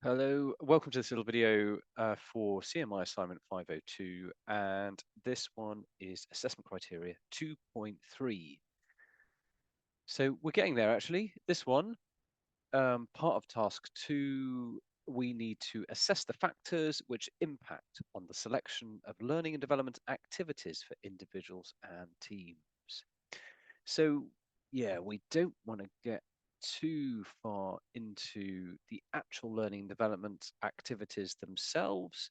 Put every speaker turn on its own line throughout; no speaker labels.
Hello, welcome to this little video for CMI Assignment 502, and this one is Assessment Criteria 2.3. So we're getting there actually. This one, part of Task 2, we need to assess the factors which impact on the selection of learning and development activities for individuals and teams. So yeah, we don't want to get too far into the actual learning and development activities themselves.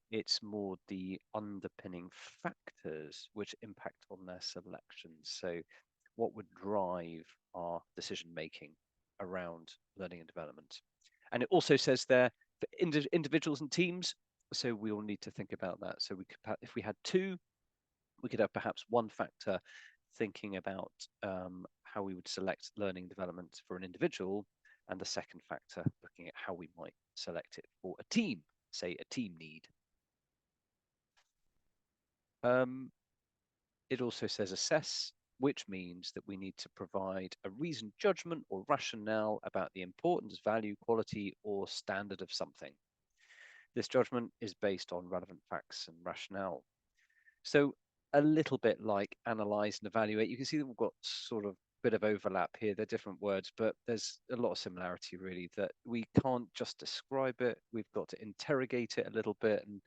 It's more the underpinning factors which impact on their selections. So what would drive our decision making around learning and development? And it also says there for individuals and teams. So we all need to think about that. So we could, if we had two, we could have perhaps one factor thinking about how we would select learning development for an individual, and the second factor looking at how we might select it for a team, say a team need. It also says assess, which means that we need to provide a reasoned judgment or rationale about the importance, value, quality, or standard of something. This judgment is based on relevant facts and rationale. So a little bit like analyze and evaluate. You can see that we've got sort of a bit of overlap here. They're different words, but there's a lot of similarity really, that we can't just describe it. We've got to interrogate it a little bit and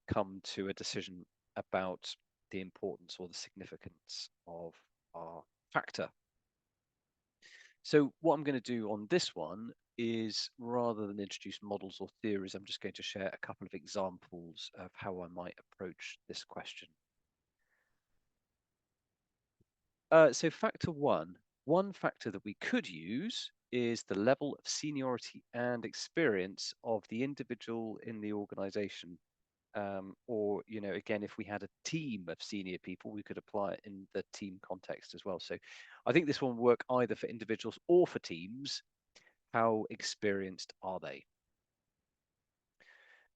come to a decision about the importance or the significance of our factor. So what I'm going to do on this one is, rather than introduce models or theories, I'm just going to share a couple of examples of how I might approach this question. So factor one factor that we could use is the level of seniority and experience of the individual in the organization. Or, again, if we had a team of senior people, we could apply it in the team context as well. So I think this one will work either for individuals or for teams. How experienced are they?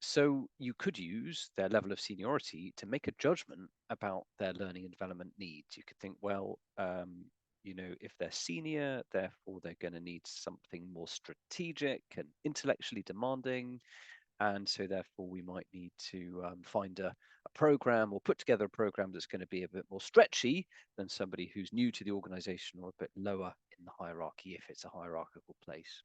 So you could use their level of seniority to make a judgment about their learning and development needs. You could think, well, if they're senior, therefore they're going to need something more strategic and intellectually demanding. And so therefore we might need to find a program or put together a program that's going to be a bit more stretchy than somebody who's new to the organization or a bit lower in the hierarchy if it's a hierarchical place.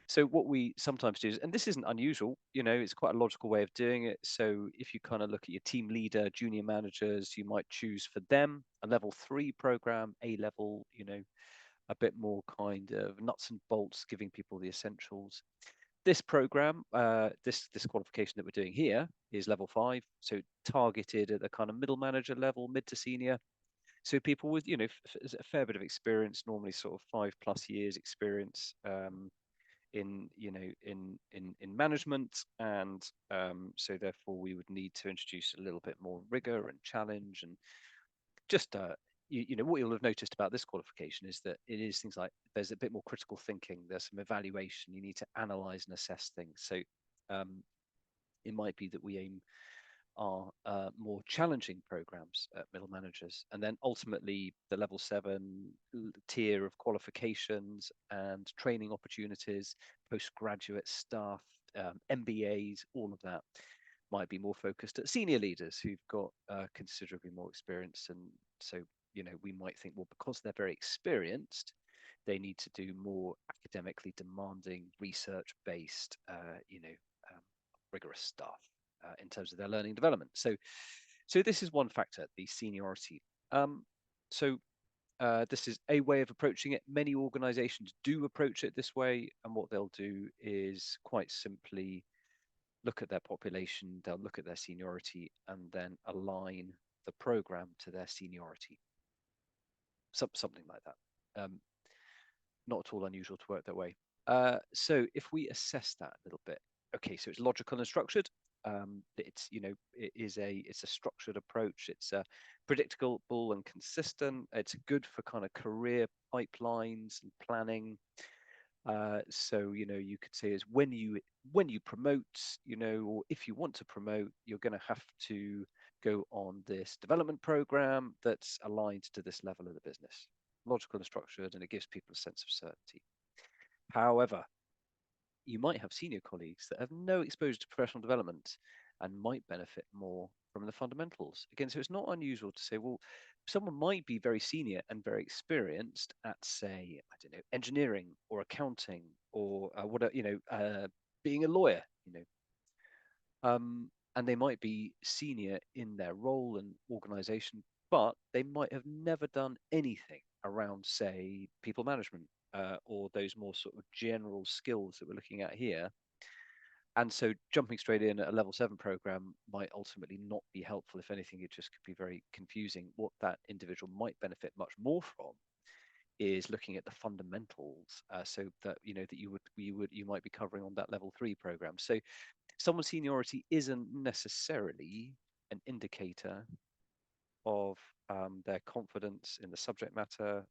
So what we sometimes do is, and this isn't unusual, it's quite a logical way of doing it. So if you kind of look at your team leader, junior managers, you might choose for them a level 3 program, A level, a bit more kind of nuts and bolts, giving people the essentials. This program, this qualification that we're doing here is level 5, so targeted at the kind of middle manager level, mid to senior. So people with, a fair bit of experience, normally sort of 5+ years experience, in management, and so therefore we would need to introduce a little bit more rigor and challenge, and just what you'll have noticed about this qualification is that it is things like there's a bit more critical thinking, there's some evaluation, you need to analyze and assess things. So it might be that we aim our more challenging programs at middle managers, and then ultimately the level 7 tier of qualifications and training opportunities, postgraduate staff, MBAs, all of that might be more focused at senior leaders who've got considerably more experience. And so we might think, well, because they're very experienced, they need to do more academically demanding, research based, rigorous stuff in terms of their learning development. So this is one factor, the seniority. So this is a way of approaching it. Many organizations do approach it this way, and what they'll do is quite simply look at their population, they'll look at their seniority, and then align the program to their seniority. Something like that. Not at all unusual to work that way. So if we assess that a little bit, okay, so it's logical and structured. It's a structured approach. It's predictable and consistent. It's good for kind of career pipelines and planning. So you could say is when you promote, or if you want to promote, you're going to have to go on this development program that's aligned to this level of the business. Logical and structured, and it gives people a sense of certainty. However, you might have senior colleagues that have no exposure to professional development and might benefit more from the fundamentals. Again, so it's not unusual to say, well, someone might be very senior and very experienced at, say, I don't know, engineering or accounting or being a lawyer, and they might be senior in their role and organization, but they might have never done anything around, say, people management or those more sort of general skills that we're looking at here. And so jumping straight in at a level 7 program might ultimately not be helpful. If anything, it just could be very confusing. What that individual might benefit much more from is looking at the fundamentals, so that you might be covering on that level 3 program. So someone's seniority isn't necessarily an indicator of their confidence in the subject matter,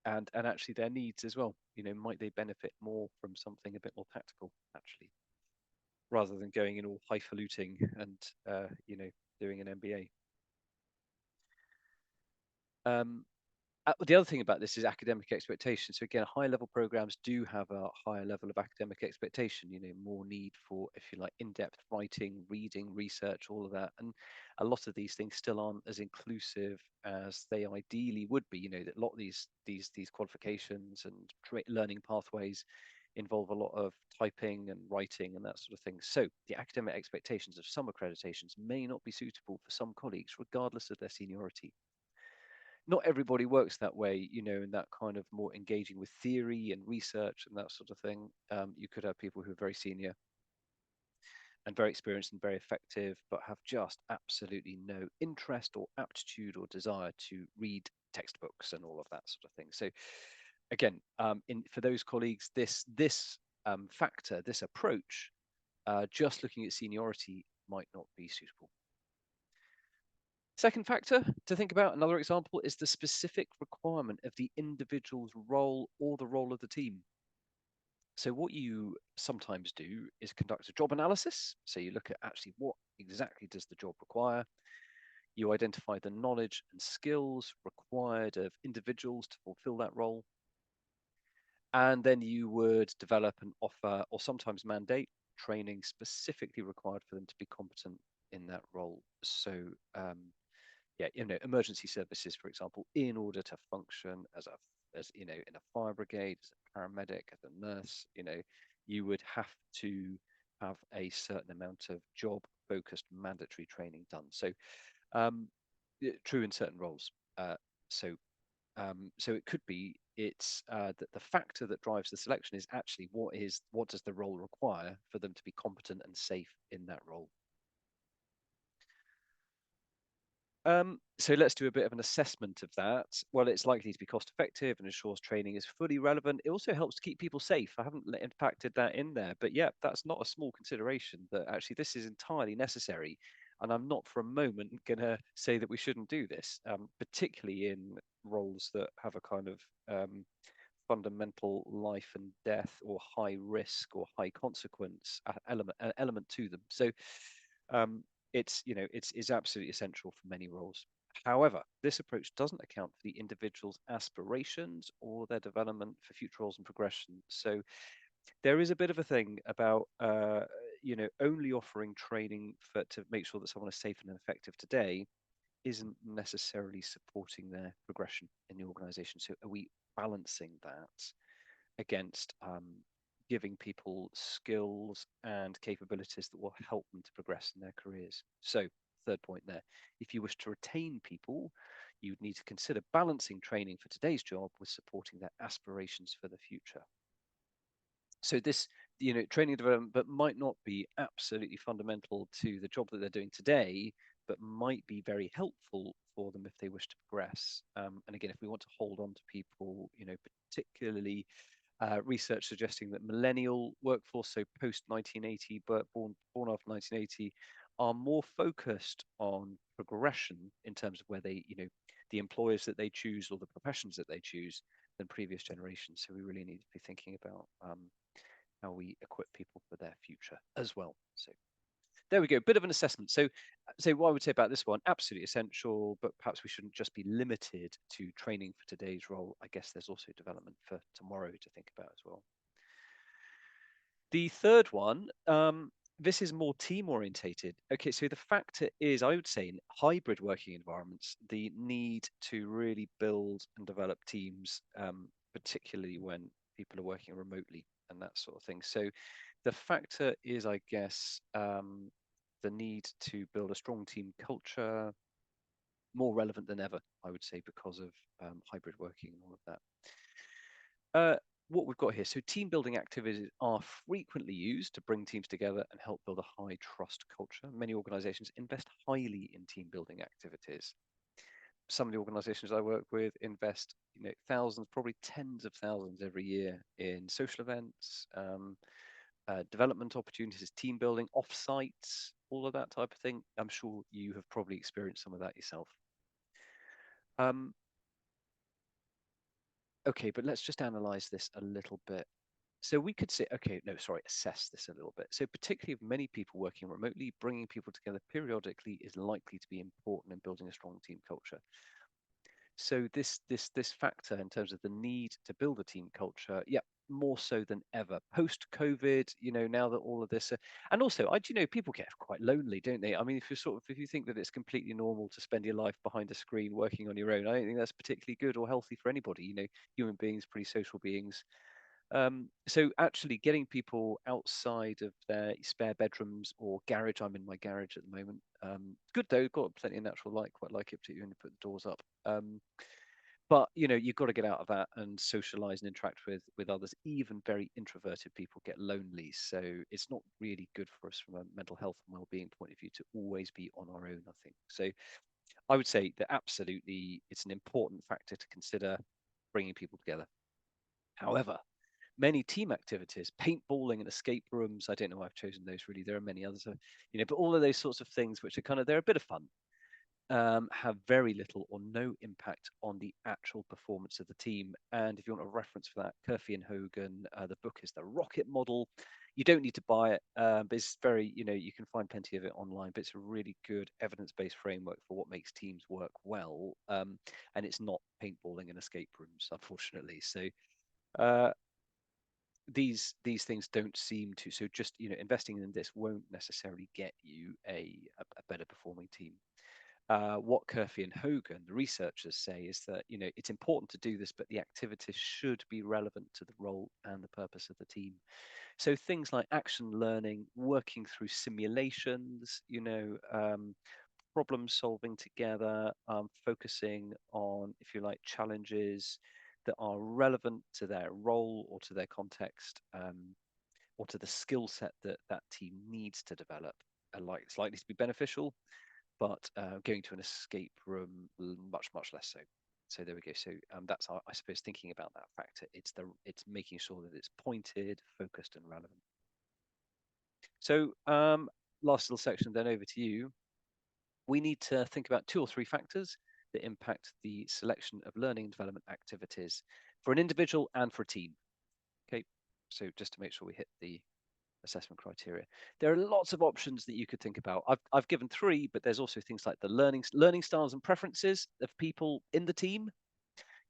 and actually their needs as well. Might they benefit more from something a bit more tactical, actually, rather than going in all highfalutin and doing an MBA. The other thing about this is academic expectations. So again, high level programs do have a higher level of academic expectation, more need for, if you like, in-depth writing, reading, research, all of that. And a lot of these things still aren't as inclusive as they ideally would be. That a lot of these qualifications and learning pathways involve a lot of typing and writing and that sort of thing. So the academic expectations of some accreditations may not be suitable for some colleagues, regardless of their seniority. Not everybody works that way, and that kind of more engaging with theory and research and that sort of thing. You could have people who are very senior and very experienced and very effective, but have just absolutely no interest or aptitude or desire to read textbooks and all of that sort of thing. So again, for those colleagues, this factor, this approach, just looking at seniority might not be suitable. Second factor to think about, another example, is the specific requirement of the individual's role or the role of the team. So what you sometimes do is conduct a job analysis. So you look at actually what exactly does the job require. You identify the knowledge and skills required of individuals to fulfill that role. And then you would develop and offer, or sometimes mandate, training specifically required for them to be competent in that role. So emergency services, for example, in order to function as in a fire brigade, as a paramedic, as a nurse, you would have to have a certain amount of job-focused mandatory training done. So true in certain roles. So it could be that the factor that drives the selection is actually what does the role require for them to be competent and safe in that role. So let's do a bit of an assessment of that. Well, it's likely to be cost effective and ensures training is fully relevant. It also helps to keep people safe. I haven't factored that in there, but yeah, that's not a small consideration, that actually this is entirely necessary. And I'm not for a moment going to say that we shouldn't do this, particularly in roles that have a kind of fundamental life and death or high risk or high consequence element to them. So it's absolutely essential for many roles. However, this approach doesn't account for the individual's aspirations or their development for future roles and progression. So there is a bit of a thing about only offering training to make sure that someone is safe and effective today isn't necessarily supporting their progression in the organization. So are we balancing that against giving people skills and capabilities that will help them to progress in their careers? So third point there, if you wish to retain people, you'd need to consider balancing training for today's job with supporting their aspirations for the future. So this, training and development, but might not be absolutely fundamental to the job that they're doing today, but might be very helpful for them if they wish to progress. And again, if we want to hold on to people, particularly research suggesting that millennial workforce, so post 1980, but born after 1980, are more focused on progression in terms of where they, the employers that they choose or the professions that they choose than previous generations. So we really need to be thinking about how we equip people for their future as well. So there we go, bit of an assessment. So what I would say about this one, absolutely essential, but perhaps we shouldn't just be limited to training for today's role. I guess there's also development for tomorrow to think about as well. The third one, this is more team orientated. Okay, so the factor is, I would say, in hybrid working environments, the need to really build and develop teams, particularly when people are working remotely and that sort of thing. So the factor is, I guess, the need to build a strong team culture, more relevant than ever, I would say, because of hybrid working and all of that. What we've got here, so team building activities are frequently used to bring teams together and help build a high trust culture. Many organizations invest highly in team building activities. Some of the organizations I work with invest, thousands, probably tens of thousands every year in social events, development opportunities, team building, off-sites, all of that type of thing. I'm sure you have probably experienced some of that yourself. Um, okay, but let's just analyze this a little bit. So we could say, okay, no, sorry, assess this a little bit. So particularly with many people working remotely, bringing people together periodically is likely to be important in building a strong team culture. So this factor in terms of the need to build a team culture, yeah, more so than ever. Post COVID, now that all of this, and also, people get quite lonely, don't they? I mean, if you think that it's completely normal to spend your life behind a screen working on your own, I don't think that's particularly good or healthy for anybody. Human beings, pretty social beings. So actually getting people outside of their spare bedrooms or garage, I'm in my garage at the moment. Good though, got plenty of natural light, quite like it, particularly when you put the doors up. But you've got to get out of that and socialize and interact with others. Even very introverted people get lonely, so it's not really good for us from a mental health and well-being point of view to always be on our own, I think. So I would say that absolutely it's an important factor to consider bringing people together. However, many team activities, paintballing and escape rooms. I don't know why I've chosen those really. There are many others, but all of those sorts of things, which are they're a bit of fun, have very little or no impact on the actual performance of the team. And if you want a reference for that, Curfy and Hogan, the book is The Rocket Model. You don't need to buy it, but it's very, you can find plenty of it online, but it's a really good evidence-based framework for what makes teams work well. And it's not paintballing and escape rooms, unfortunately. So uh, these things don't seem to, so just investing in this won't necessarily get you a better performing team. What Curfy and Hogan, the researchers, say is that it's important to do this, but the activities should be relevant to the role and the purpose of the team. So things like action learning, working through simulations, problem solving together, focusing on, if you like, challenges that are relevant to their role or to their context, or to the skill set that that team needs to develop. It's likely to be beneficial, but going to an escape room, much less so. So there we go. So that's how, I suppose, thinking about that factor. It's making sure that it's pointed, focused, and relevant. So last little section, then over to you. We need to think about 2 or 3 factors that impact the selection of learning and development activities for an individual and for a team. Okay, so just to make sure we hit the assessment criteria. There are lots of options that you could think about. I've given 3, but there's also things like the learning styles and preferences of people in the team.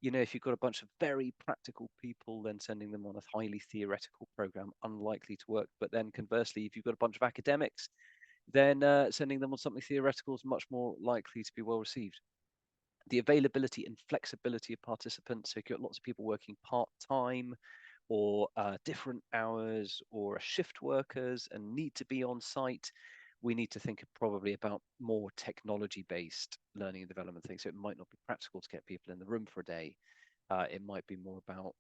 If you've got a bunch of very practical people, then sending them on a highly theoretical program, unlikely to work. But then conversely, if you've got a bunch of academics, then sending them on something theoretical is much more likely to be well received. The availability and flexibility of participants. So you've got lots of people working part-time or different hours or are shift workers and need to be on site. We need to think probably about more technology-based learning and development things. So it might not be practical to get people in the room for a day. It might be more about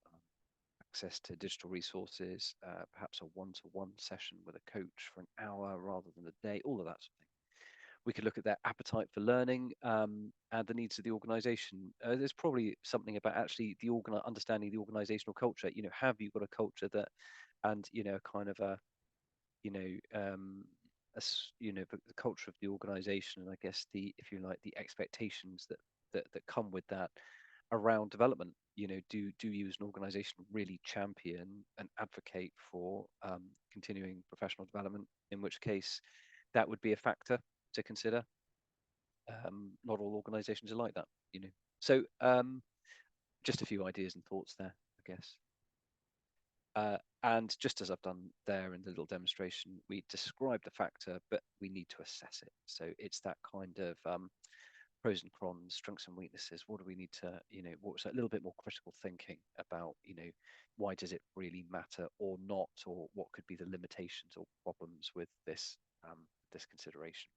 access to digital resources, perhaps a one-to-one session with a coach for an hour rather than a day, all of that sort of thing. We could look at their appetite for learning, and the needs of the organization. There's probably something about actually understanding the organizational culture. Have you got a culture that, and kind of a, the culture of the organization, and I guess if you like, the expectations that come with that around development. Do you as an organization really champion and advocate for continuing professional development? In which case, that would be a factor to consider. Not all organizations are like that. So just a few ideas and thoughts there, I guess. And just as I've done there in the little demonstration, we describe the factor, but we need to assess it. So it's that kind of pros and cons, strengths and weaknesses. What do we need to, what's a little bit more critical thinking about, why does it really matter or not, or what could be the limitations or problems with this consideration.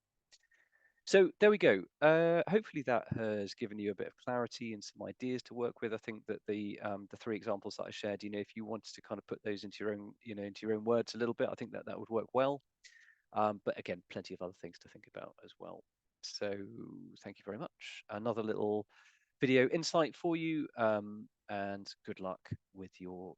So there we go. Hopefully that has given you a bit of clarity and some ideas to work with. I think that the three examples that I shared, if you wanted to kind of put those into your own, into your own words a little bit, I think that that would work well. But again, plenty of other things to think about as well. So thank you very much. Another little video insight for you, and good luck with your